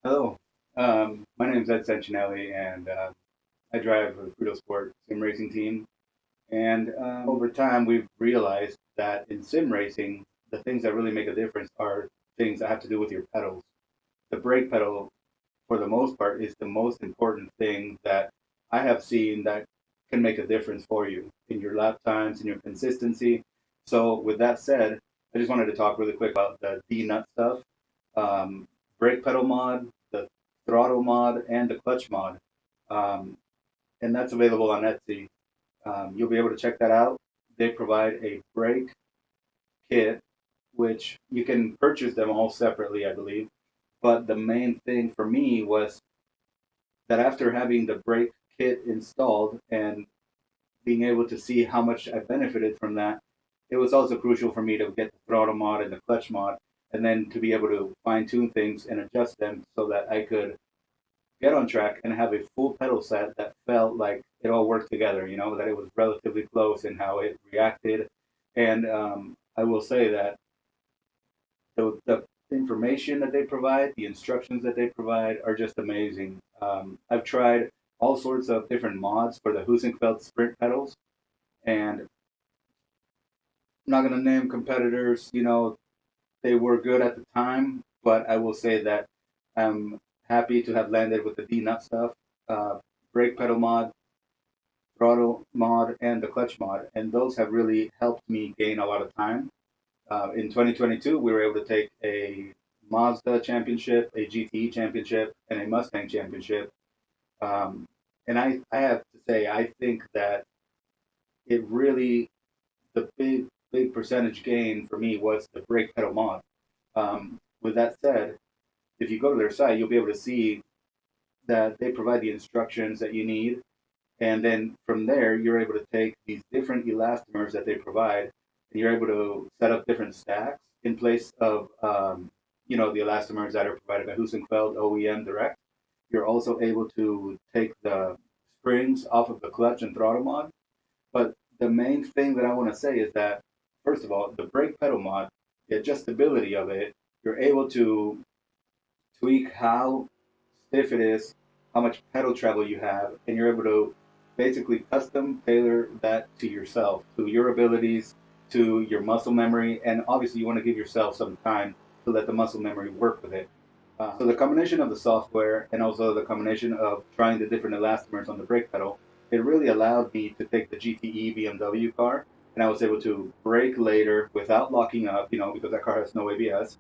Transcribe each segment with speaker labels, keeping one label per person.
Speaker 1: Hello, my name is Ed Sancinelli, and I drive a Fritosport sim racing team. And over time, we've realized that in sim racing, the things that really make a difference are things that have to do with your pedals. The brake pedal, for the most part, is the most important thing that I have seen that can make a difference for you in your lap times, in your consistency. So, with that said, I just wanted to talk really quick about the DNUT stuff, brake pedal mod, the throttle mod, and the clutch mod. Um, and that's available on Etsy. You'll be able to check that out. They provide a brake kit, which you can purchase them all separately, I believe. But the main thing for me was that after having the brake kit installed and being able to see how much I benefited from that, it was also crucial for me to get the throttle mod and the clutch mod, and then to be able to fine tune things and adjust them so that I could get on track and have a full pedal set that felt like it all worked together, that it was relatively close in how it reacted. And I will say that the information that they provide, the instructions that they provide are just amazing. I've tried all sorts of different mods for the Heusinkveld sprint pedals, and I'm not going to name competitors. They were good at the time, but I will say that I'm happy to have landed with the DNUTSTUFF brake pedal mod, throttle mod, and the clutch mod, and those have really helped me gain a lot of time. In 2022, we were able to take a Mazda championship, a GTE championship, and a Mustang championship. Um, and I have to say, I think that it really, the big percentage gain for me was the brake pedal mod. With that said, if you go to their site, you'll be able to see that they provide the instructions that you need. And then from there, you're able to take these different elastomers that they provide, and you're able to set up different stacks in place of, the elastomers that are provided by Heusinkveld OEM Direct. You're also able to take the springs off of the clutch and throttle mod. But the main thing that I want to say is that, first of all, the brake pedal mod, the adjustability of it, you're able to tweak how stiff it is, how much pedal travel you have, and you're able to basically custom tailor that to yourself, to your abilities, to your muscle memory, and obviously you want to give yourself some time to let the muscle memory work with it. So the combination of the software and also the combination of trying the different elastomers on the brake pedal, it really allowed me to take the GTE BMW car, and I was able to brake later without locking up, because that car has no ABS,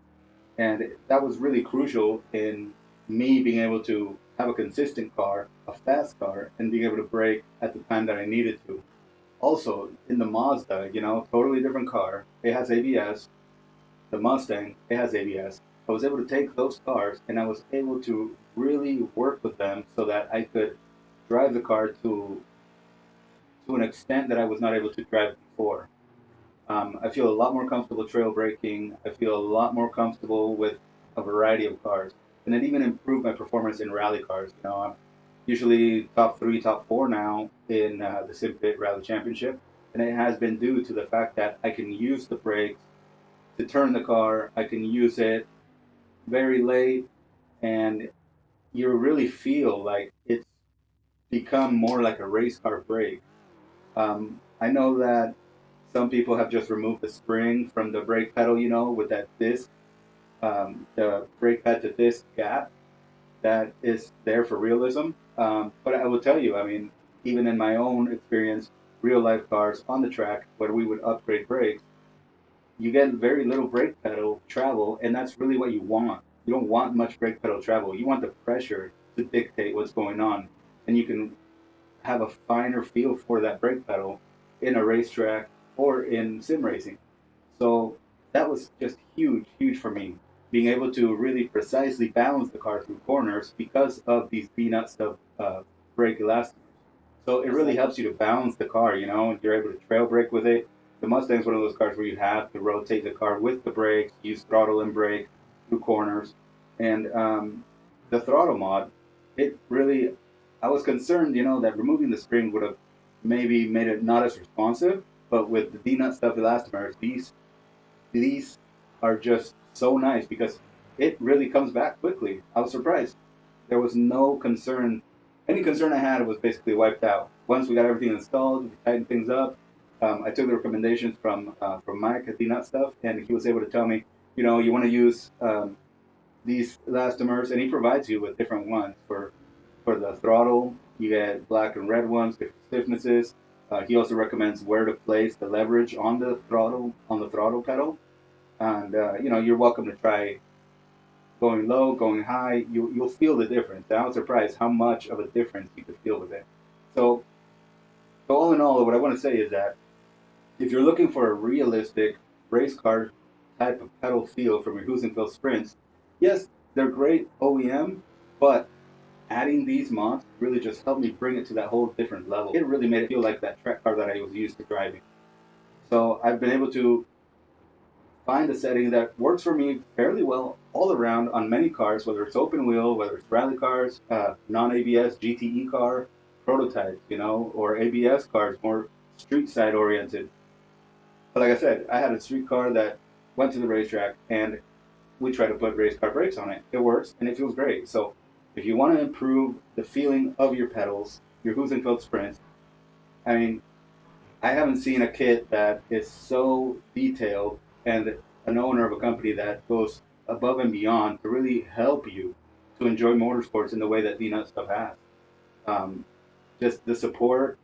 Speaker 1: and that was really crucial in me being able to have a consistent car, a fast car, and being able to brake at the time that I needed to. Also, in the Mazda, totally different car. It has ABS. The Mustang, it has ABS. I was able to take those cars and I was able to really work with them so that I could drive the car to an extent that I was not able to drive before. I feel a lot more comfortable trail braking. I feel a lot more comfortable with a variety of cars, and it even improved my performance in rally cars. I'm usually top three, top four now in the SimFit Rally Championship, and it has been due to the fact that I can use the brakes to turn the car. I can use it very late, and you really feel like it's become more like a race car brake. I know that some people have just removed the spring from the brake pedal, with that disc, the brake pad to disc gap that is there for realism. But I will tell you, I mean, even in my own experience, real life cars on the track where we would upgrade brakes, you get very little brake pedal travel, and that's really what you want. You don't want much brake pedal travel. You want the pressure to dictate what's going on, and you can have a finer feel for that brake pedal in a racetrack or in sim racing. So that was just huge, huge for me. Being able to really precisely balance the car through corners because of these DNUTSTUFF brake elastomers. So it really helps you to balance the car, you're able to trail brake with it. The Mustang's one of those cars where you have to rotate the car with the brakes, use throttle and brake through corners. And the throttle mod, it really, I was concerned, that removing the spring would have maybe made it not as responsive. But with the DNUTSTUFF elastomers, these are just so nice because it really comes back quickly. I was surprised. There was no concern. Any concern I had was basically wiped out. Once we got everything installed, we tightened things up. I took the recommendations from Mike at DNUTSTUFF, and he was able to tell me, you want to use these elastomers, and he provides you with different ones for the throttle. You get black and red ones, different stiffnesses. He also recommends where to place the leverage on the throttle pedal, and you're welcome to try going low, going high. You'll feel the difference. And I was surprised how much of a difference you could feel with it. So, so all in all, what I want to say is that if you're looking for a realistic race car type of pedal feel from your Heusinkveld sprints, yes, they're great OEM, but adding these mods really just helped me bring it to that whole different level. It really made it feel like that track car that I was used to driving. So I've been able to find a setting that works for me fairly well all around on many cars, whether it's open wheel, whether it's rally cars, non-ABS GTE car, prototypes, or ABS cars, more street side oriented. But like I said, I had a street car that went to the racetrack, and we try to put race car brakes on it. It works, and it feels great. So if you want to improve the feeling of your pedals, your Heusinkveld sprints, I mean, I haven't seen a kit that is so detailed and an owner of a company that goes above and beyond to really help you to enjoy motorsports in the way that DNUTSTUFF has. Um, just the support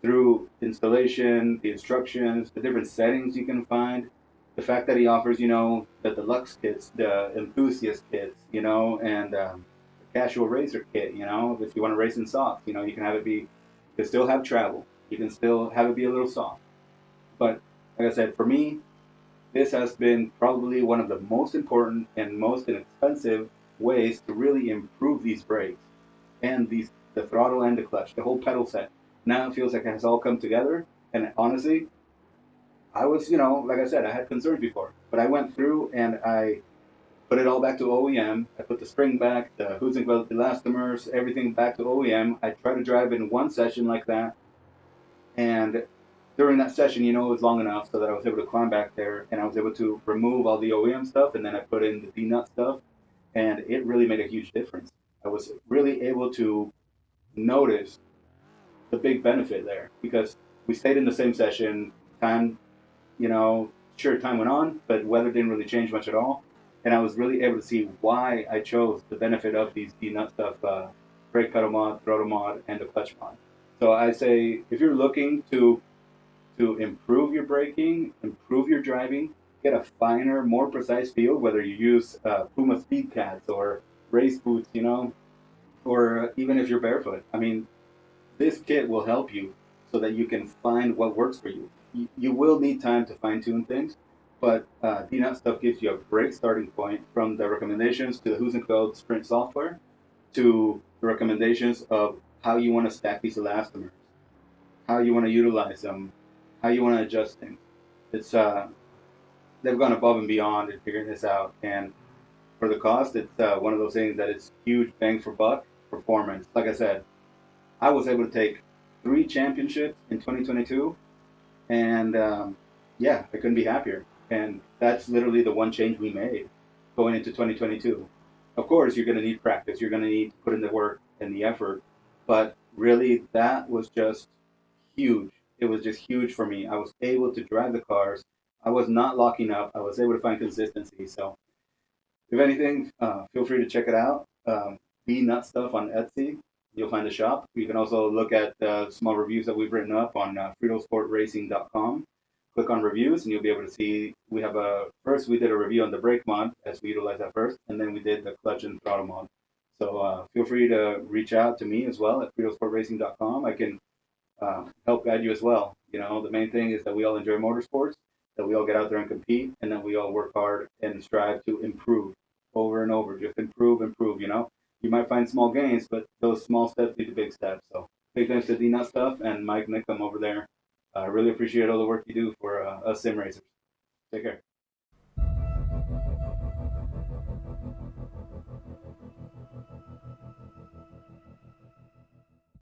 Speaker 1: through installation, the instructions, the different settings you can find, the fact that he offers, the deluxe kits, the enthusiast kits, and the casual racer kit, if you want to race in socks, you can have it be, you can still have travel, you can still have it be a little soft. But like I said, for me, this has been probably one of the most important and most inexpensive ways to really improve these brakes and the throttle and the clutch, the whole pedal set. Now it feels like it has all come together. And honestly, I was, like I said, I had concerns before, but I went through and I put it all back to OEM. I put the spring back, the Heusinkveld elastomers, everything back to OEM. I tried to drive in one session like that, and during that session, it was long enough so that I was able to climb back there, and I was able to remove all the OEM stuff, and then I put in the DNUT stuff, and it really made a huge difference. I was really able to notice the big benefit there because we stayed in the same session. Time, sure, time went on, but weather didn't really change much at all. And I was really able to see why I chose the benefit of these DNUTSTUFF brake pedal mod, throttle mod, and the clutch mod. So I say if you're looking to improve your braking, improve your driving, get a finer, more precise feel, whether you use Puma Speed Cats or race boots, or even if you're barefoot. I mean, this kit will help you so that you can find what works for you. You will need time to fine tune things, but DNUTSTUFF gives you a great starting point from the recommendations to the Heusinkveld Sprint software to the recommendations of how you want to stack these elastomers, how you want to utilize them, how you want to adjust things. It's they've gone above and beyond in figuring this out, and for the cost, it's one of those things that it's huge bang for buck performance. Like I said, I was able to take 3 championships in 2022, and yeah, I couldn't be happier. And that's literally the one change we made going into 2022. Of course, you're going to need practice. You're going to need to put in the work and the effort. But really, that was just huge. It was just huge for me. I was able to drive the cars. I was not locking up. I was able to find consistency. So, if anything, feel free to check it out. DNUTSTUFF on Etsy. You'll find the shop. You can also look at small reviews that we've written up on Fritosportracing.com. Click on reviews, and you'll be able to see we have first we did a review on the brake mod as we utilized that first, and then we did the clutch and throttle mod. So feel free to reach out to me as well at Fritosportracing.com. I can help guide you as well. The main thing is that we all enjoy motorsports, that we all get out there and compete, and that we all work hard and strive to improve over and over. Just improve, improve. You might find small gains, but those small steps lead to big steps. So big thanks to DNUTSTUFF and Mike Nickham over there. I really appreciate all the work you do for us sim racers. Take care.